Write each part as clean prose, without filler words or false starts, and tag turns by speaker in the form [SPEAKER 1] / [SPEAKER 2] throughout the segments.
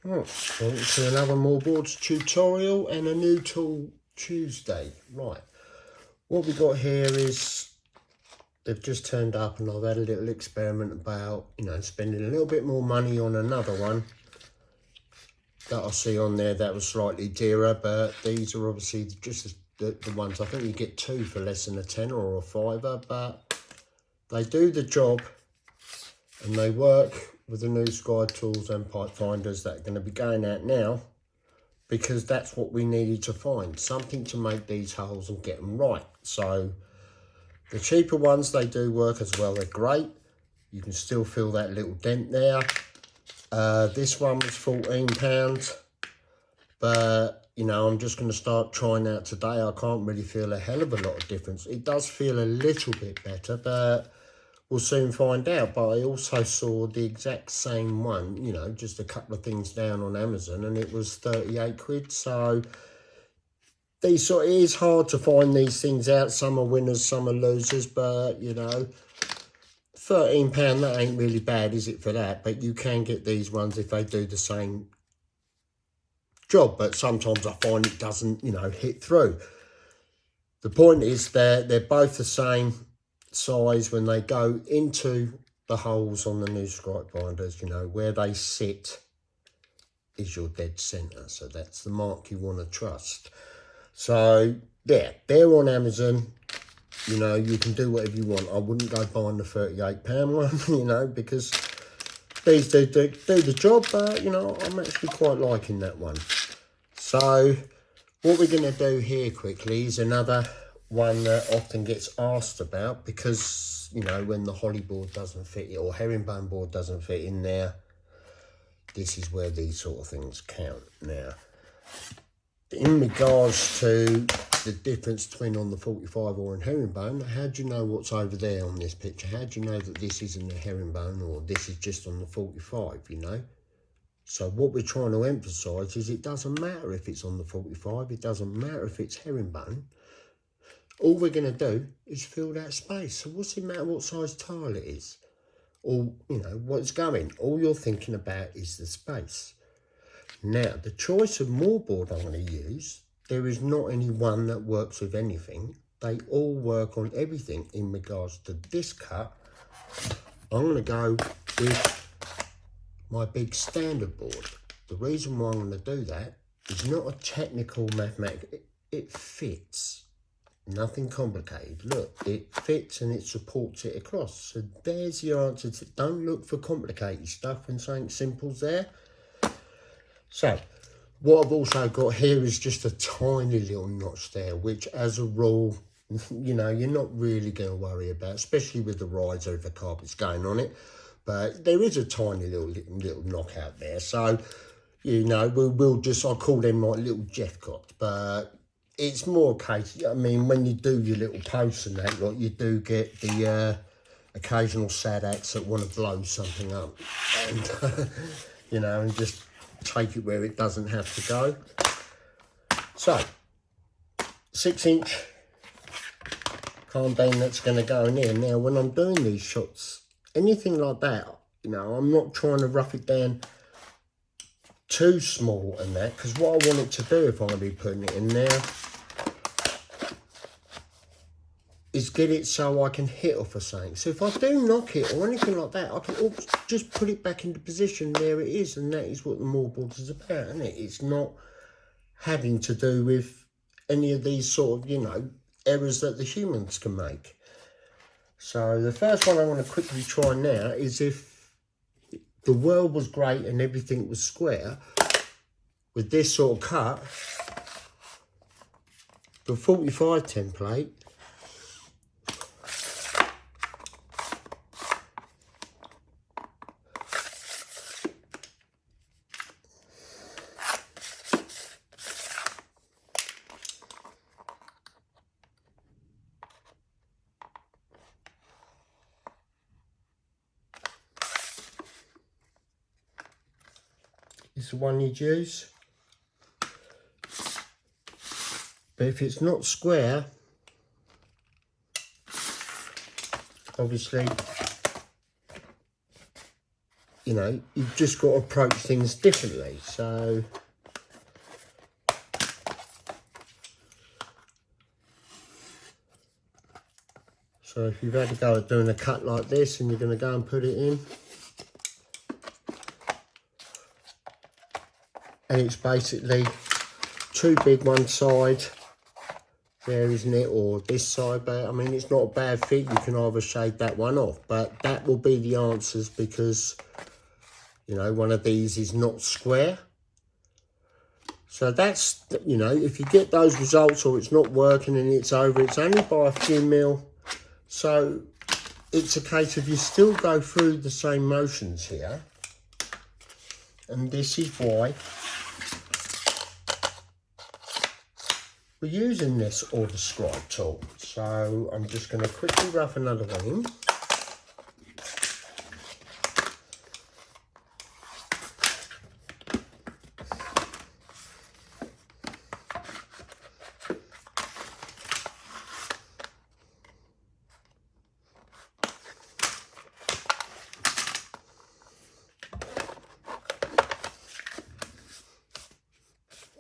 [SPEAKER 1] Right, on to another MAWBOARDS tutorial and a new tool Tuesday. Right, what we got here is they've just turned up and I've had a little experiment about, spending a little bit more money on another one that I see on there that was slightly dearer, but these are obviously just the ones. I think you get two for less than a tenner or a fiver, but they do the job and they work with the new scribe tools and pipe finders that are going to be going out now, because that's what we needed to find, something to make these holes and get them right. So the cheaper ones, they do work as well. They're great. You can still feel that little dent there. This one was £14, but I'm just going to start trying out today. I can't really feel a hell of a lot of difference. It does feel a little bit better, but we'll soon find out. But I also saw the exact same one, just a couple of things down on Amazon, and it was 38 quid. So it is hard to find these things out. Some are winners, some are losers, but £13, that ain't really bad, is it, for that? But you can get these ones if they do the same job, but sometimes I find it doesn't, hit through. The point is they're both the same size when they go into the holes on the new scribe binders. Where they sit is your dead center, so that's the mark you want to trust. So yeah, they're on Amazon. You can do whatever you want. I wouldn't go buying the £38 one, because these do the job, but I'm actually quite liking that one. So what we're going to do here quickly is another one that often gets asked about, because when the holly board doesn't fit or herringbone board doesn't fit in there, this is where these sort of things count. Now, in regards to the difference between on the 45 or in herringbone, how do you know what's over there on this picture? How do you know that this isn't a herringbone or this is just on the 45, So what we're trying to emphasise is it doesn't matter if it's on the 45, it doesn't matter if it's herringbone. All we're going to do is fill that space. So what's it matter what size tile it is? Or, what's going? All you're thinking about is the space. Now, the choice of MAWBOARD I'm going to use, there is not any one that works with anything. They all work on everything. In regards to this cut, I'm going to go with my big standard board. The reason why I'm going to do that is not a technical mathematical. It fits. Nothing complicated. Look, it fits and it supports it across. So there's the answer to, don't look for complicated stuff when something simple's there. So what I've also got here is just a tiny little notch there, which as a rule, you're not really going to worry about, especially with the riser if the carpet's going on it. But there is a tiny little knockout there. So, we'll just, I call them like little Jeff cots, but it's more a case, when you do your little posts and that, like, you do get the occasional sad acts that want to blow something up. And, and just take it where it doesn't have to go. So 6-inch carbine that's going to go in there. Now when I'm doing these shots, anything like that, I'm not trying to rough it down too small and that, because what I want it to do if I'm going to be putting it in there is get it so I can hit off of something. So if I do knock it or anything like that, I can just put it back into position. There it is, and that is what the MAWBOARDS is about, isn't it? It's not having to do with any of these sort of, errors that the humans can make. So the first one I want to quickly try now is if the world was great and everything was square, with this sort of cut, the 45 template, is the one you'd use. But if it's not square, obviously, you know, you've just got to approach things differently. So if you've had to go at doing a cut like this and you're going to go and put it in, and it's basically too big one side there, isn't it, or this side, but I mean, it's not a bad fit. You can either shade that one off, but that will be the answers, because, you know, one of these is not square. So that's, you know, if you get those results or it's not working and it's over, it's only by a few mil. So it's a case of you still go through the same motions here. And this is why we're using this or the scribe tool. So I'm just going to quickly rough another one in.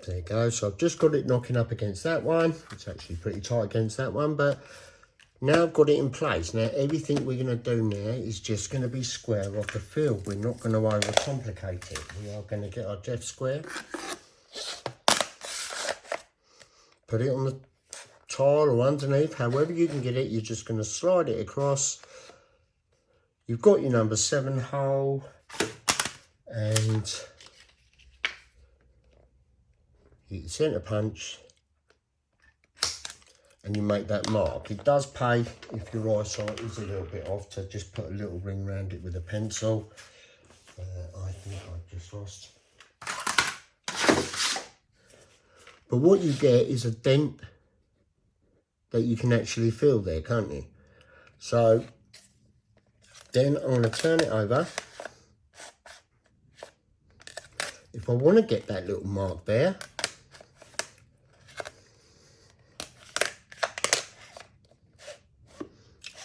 [SPEAKER 1] There you go. So I've just got it knocking up against that one. It's actually pretty tight against that one, but now I've got it in place. Now everything we're going to do now is just going to be square off the field. We're not going to overcomplicate it. We are going to get our depth square, put it on the tile or underneath, however you can get it. You're just going to slide it across. You've got your number 7 hole, and you centre punch and you make that mark. It does pay, if your eyesight is a little bit off, to just put a little ring around it with a pencil. I think I've just lost. But what you get is a dent that you can actually feel there, can't you? So then I'm going to turn it over. If I want to get that little mark there,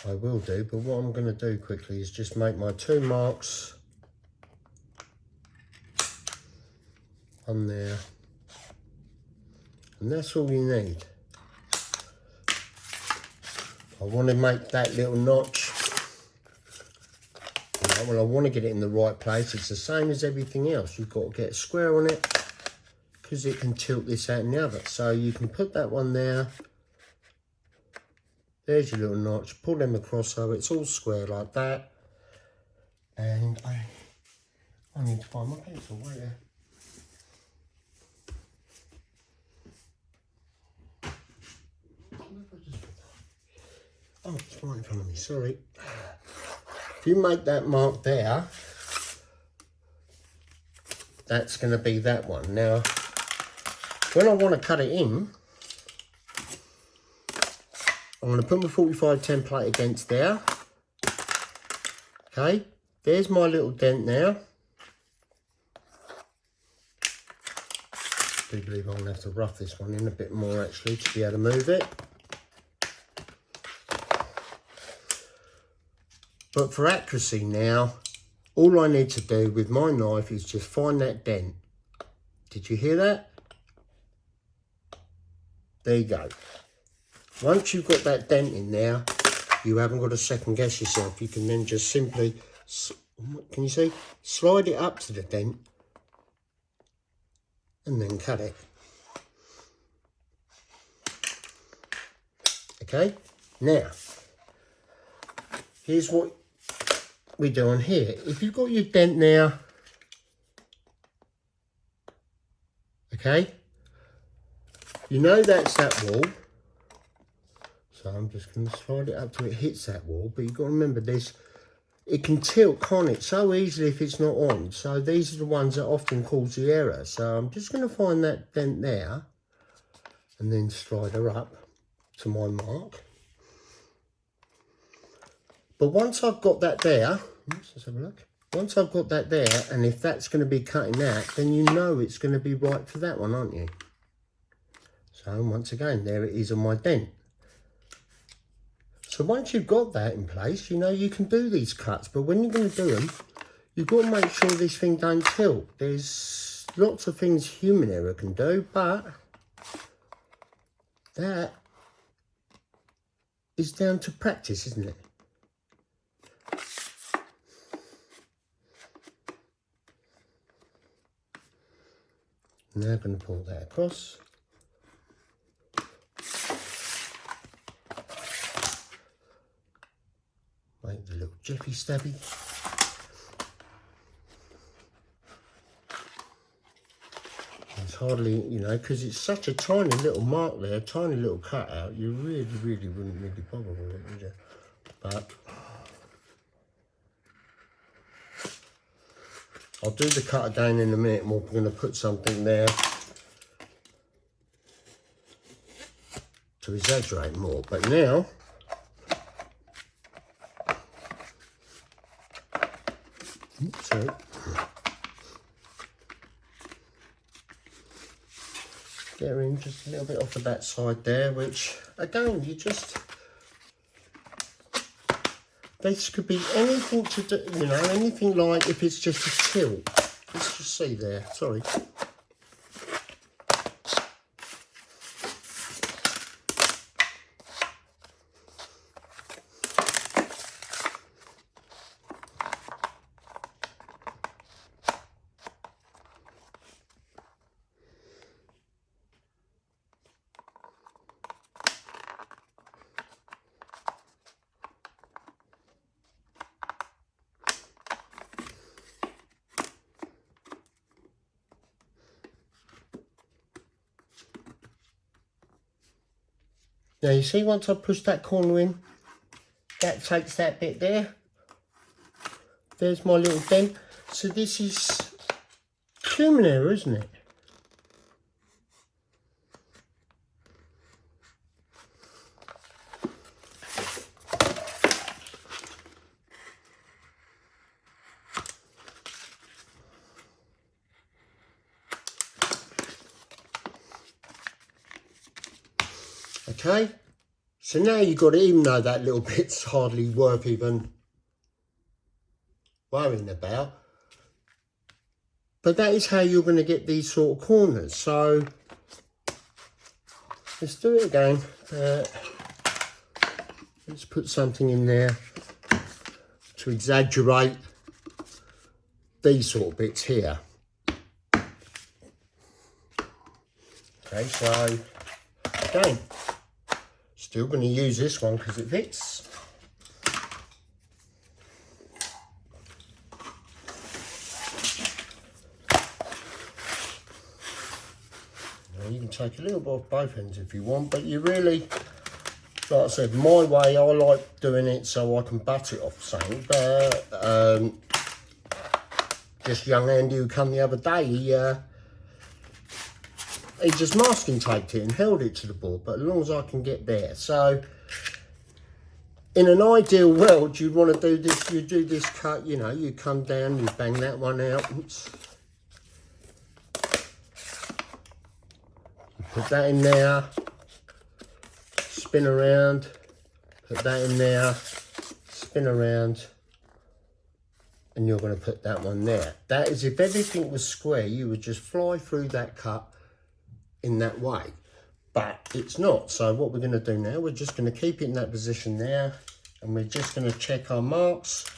[SPEAKER 1] I will do, but what I'm going to do quickly is just make my 2 marks on there, and that's all you need. I want to make that little notch. Well, I want to get it in the right place. It's the same as everything else. You've got to get a square on it, because it can tilt this out and the other. So you can put that one there. There's your little notch. Pull them across so it's all square like that. And I need to find my pencil. Where? Oh, it's right in front of me. Sorry. If you make that mark there, that's going to be that one. Now, when I want to cut it in, I'm going to put my 45 template against there. Okay, there's my little dent now. I do believe I'm going to have to rough this one in a bit more actually to be able to move it. But for accuracy now, all I need to do with my knife is just find that dent. Did you hear that? There you go. Once you've got that dent in there, you haven't got to second guess yourself. You can then just simply, can you see? Slide it up to the dent and then cut it. Okay, now, here's what we're doing here. If you've got your dent now, okay, you know that's that wall. So I'm just going to slide it up till it hits that wall. But you've got to remember this, it can tilt, can't it, so easily if it's not on. So these are the ones that often cause the error. So I'm just going to find that dent there and then slide her up to my mark. But once I've got that there, let's have a look. Once I've got that there, and if that's going to be cutting that, then you know it's going to be right for that one, aren't you? So once again, there it is on my dent. So once you've got that in place, you know you can do these cuts. But when you're going to do them, you've got to make sure this thing don't tilt. There's lots of things human error can do, but that is down to practice, isn't it? Now I'm going to pull that across. Make the little jiffy stabby. It's hardly, you know, because it's such a tiny little mark there, tiny little cutout, you really wouldn't really bother with it, would you? But I'll do the cut again in a minute, and we're going to put something there to exaggerate more. But now, sorry. Get in just a little bit off of that side there, which again, you just, this could be anything to do, you know, anything like if it's just a tilt. Let's just see there, sorry. Now you see, once I push that corner in, that takes that bit there. There's my little dent. So this is human error, isn't it? Okay, so now you've got it, even though that little bit's hardly worth even worrying about. But that is how you're going to get these sort of corners. So let's do it again. Let's put something in there to exaggerate these sort of bits here. Okay, so again, still going to use this one because it fits. Now you can take a little bit off both ends if you want, but you really, like I said, my way, I like doing it so I can butt it off something. But just young Andy who come the other day, he just masking taped it and held it to the board, but as long as I can get there. So in an ideal world, you'd want to do this, you do this cut, you know, you come down, you bang that one out. Oops. You put that in there, spin around, put that in there, spin around, and you're going to put that one there. That is, if everything was square, you would just fly through that cut in that way, but it's not. So what we're going to do now, we're just going to keep it in that position there, and we're just going to check our marks,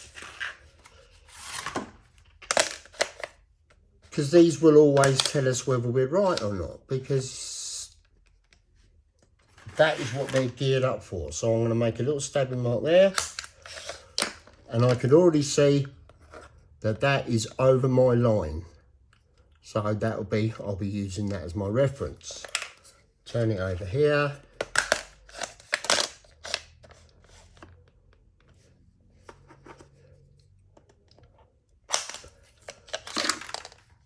[SPEAKER 1] because these will always tell us whether we're right or not, because that is what they're geared up for. So I'm going to make a little stabbing mark there, and I could already see that that is over my line. So that'll be, I'll be using that as my reference. Turn it over here.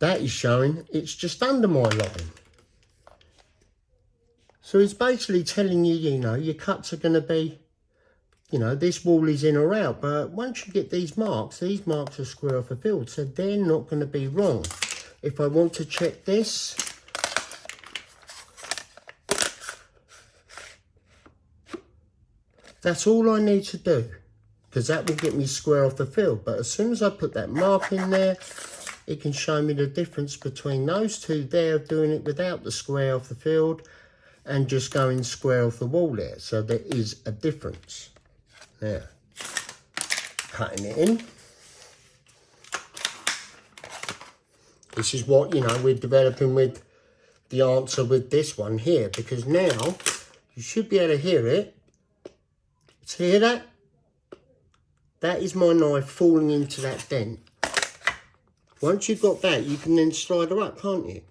[SPEAKER 1] That is showing it's just under my line. So it's basically telling you, you know, your cuts are going to be, you know, this wall is in or out. But once you get these marks are square off the field, so they're not going to be wrong. If I want to check this, that's all I need to do. because that will get me square off the field. But as soon as I put that mark in there, it can show me the difference between those two there, doing it without the square off the field, and just going square off the wall there. So there is a difference. Now, cutting it in. This is what, you know, we're developing with the answer with this one here, because now you should be able to hear it. Let's hear that. That is my knife falling into that dent. Once you've got that, you can then slide her up, can't you?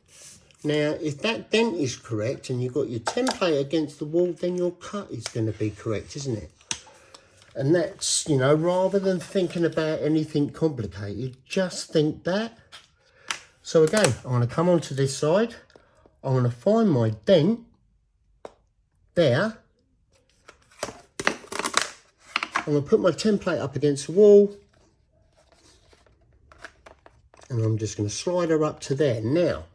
[SPEAKER 1] Now, if that dent is correct and you've got your template against the wall, then your cut is going to be correct, isn't it? And that's, you know, rather than thinking about anything complicated, just think that. So again, I'm going to come onto this side. I'm going to find my dent there. I'm going to put my template up against the wall. And I'm just going to slide her up to there. Now,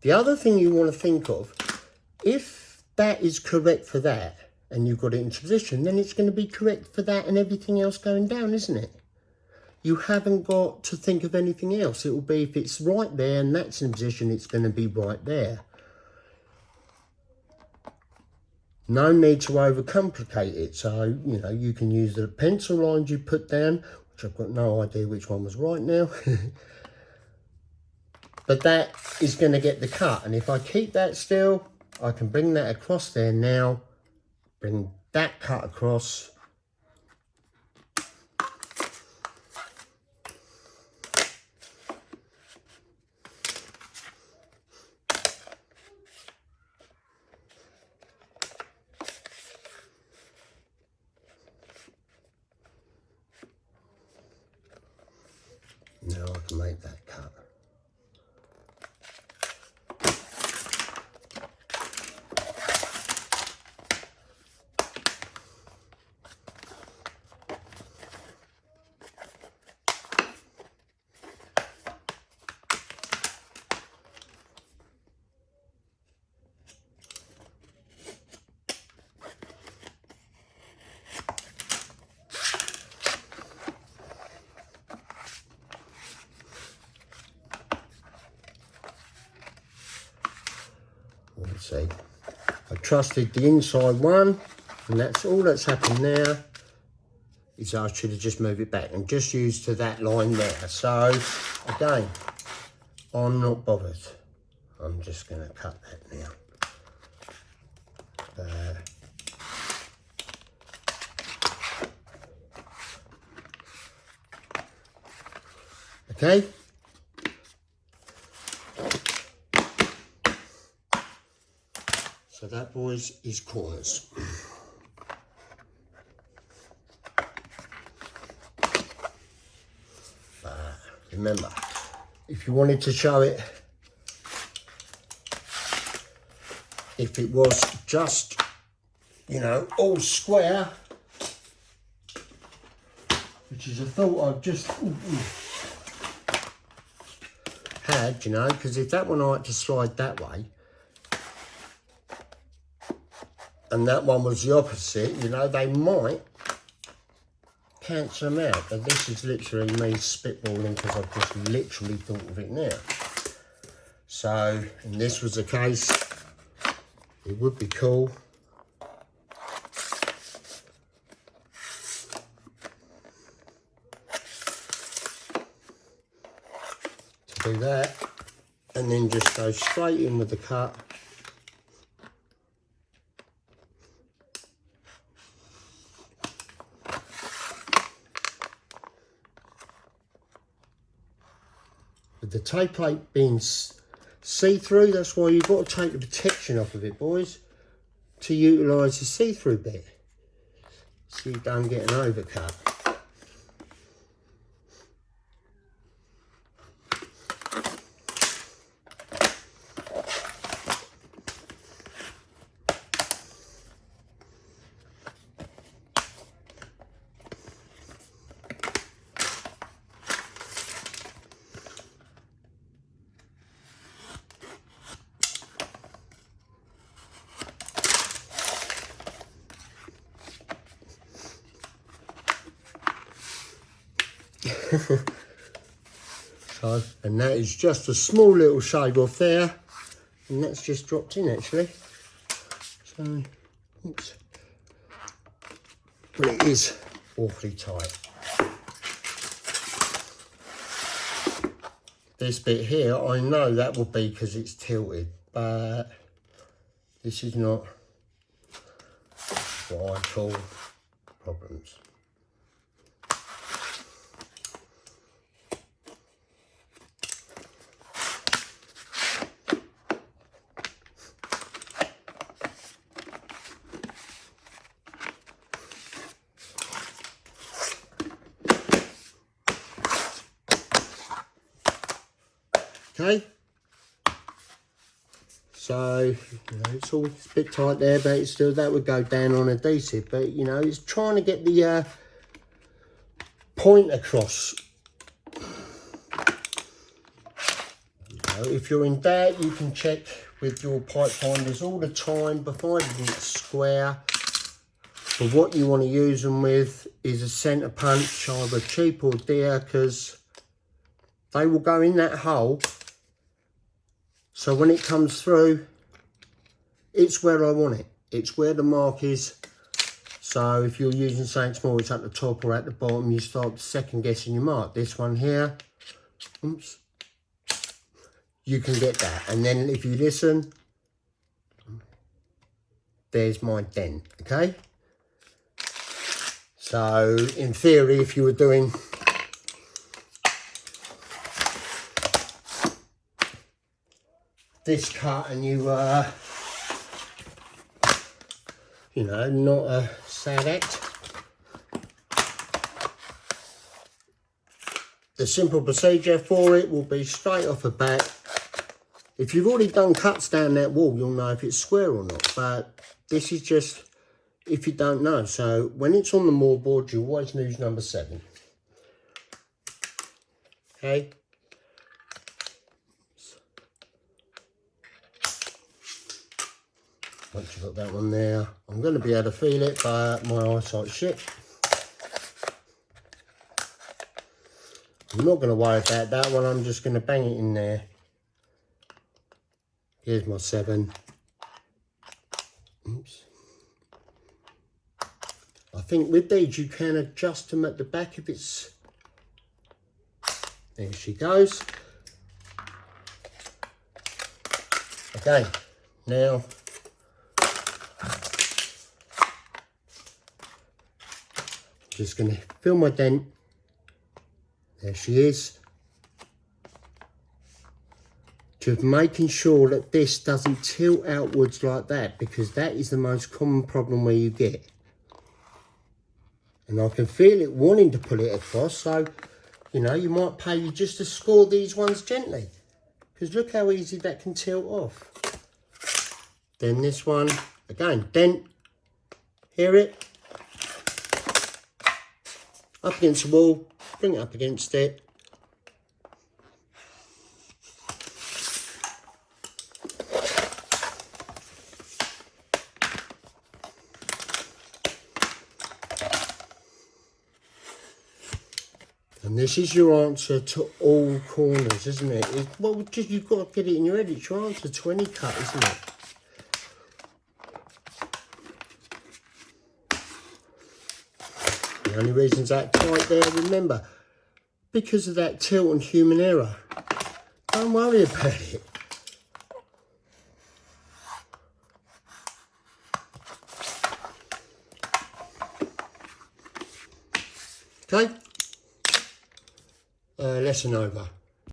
[SPEAKER 1] the other thing you want to think of, if that is correct for that, and you've got it into position, then it's going to be correct for that and everything else going down, isn't it? You haven't got to think of anything else. It will be, if it's right there and that's in position, it's going to be right there. No need to overcomplicate it. So, you know, you can use the pencil lines you put down, which I've got no idea which one was right now. But that is going to get the cut. And if I keep that still, I can bring that across there now. Bring that cut across. Now I can make that cut. Let's see, I trusted the inside one, and that's all that's happened now, is I should have just moved it back and just used to that line there. So again, I'm not bothered. I'm just going to cut that now. Okay. So that, boys, is corners. Remember, if you wanted to show it, if it was just, you know, all square, which is a thought I've just had, you know, because if that one I had to slide that way, and that one was the opposite, you know, they might cancel them out. But this is literally me spitballing because I've just literally thought of it now. So, and this was the case, it would be cool to do that, and then just go straight in with the cut. With the tape plate being see-through, that's why you've got to take the protection off of it, boys, to utilise the see-through bit, so you don't get an overcut. So, and that is just a small little shave off there, and that's just dropped in actually. So, oops. But it is awfully tight. This bit here, I know that will be because it's tilted, but this is not what I call problems. Okay, so you know, it's all a bit tight there, but it's still, that would go down on adhesive. But you know, it's trying to get the point across. You know, if you're in doubt, you can check with your pipe finders all the time, provided it's square. But what you want to use them with is a centre punch, either cheap or dear, because they will go in that hole. So when it comes through, it's where I want it. It's where the mark is. So if you're using something small, it's at the top or at the bottom, you start second guessing your mark. This one here, oops, you can get that. And then if you listen, there's my dent, okay? So in theory, if you were doing this cut and you you know, not a sad act, the simple procedure for it will be straight off the bat. If you've already done cuts down that wall, you'll know if it's square or not, but this is just if you don't know. So when it's on the MAWBOARD, you always use number 7. Okay. Once you've got that one there, I'm going to be able to feel it, but my eyesight's shit. I'm not going to worry about that one, I'm just going to bang it in there. Here's my 7. Oops. I think with these you can adjust them at the back if it's... There she goes. Okay, now... just going to fill my dent. There she is. Just making sure that this doesn't tilt outwards like that, because that is the most common problem where you get. And I can feel it wanting to pull it across, so you know, you might pay you just to score these ones gently, because look how easy that can tilt off. Then this one, again, dent, hear it? Up against the wall, bring it up against it. And this is your answer to all corners, isn't it? Well, just you've got to get it in your head. It's your answer to any cut, isn't it? The only reason's that tight there, remember, because of that tilt and human error. Don't worry about it. Okay? Lesson over.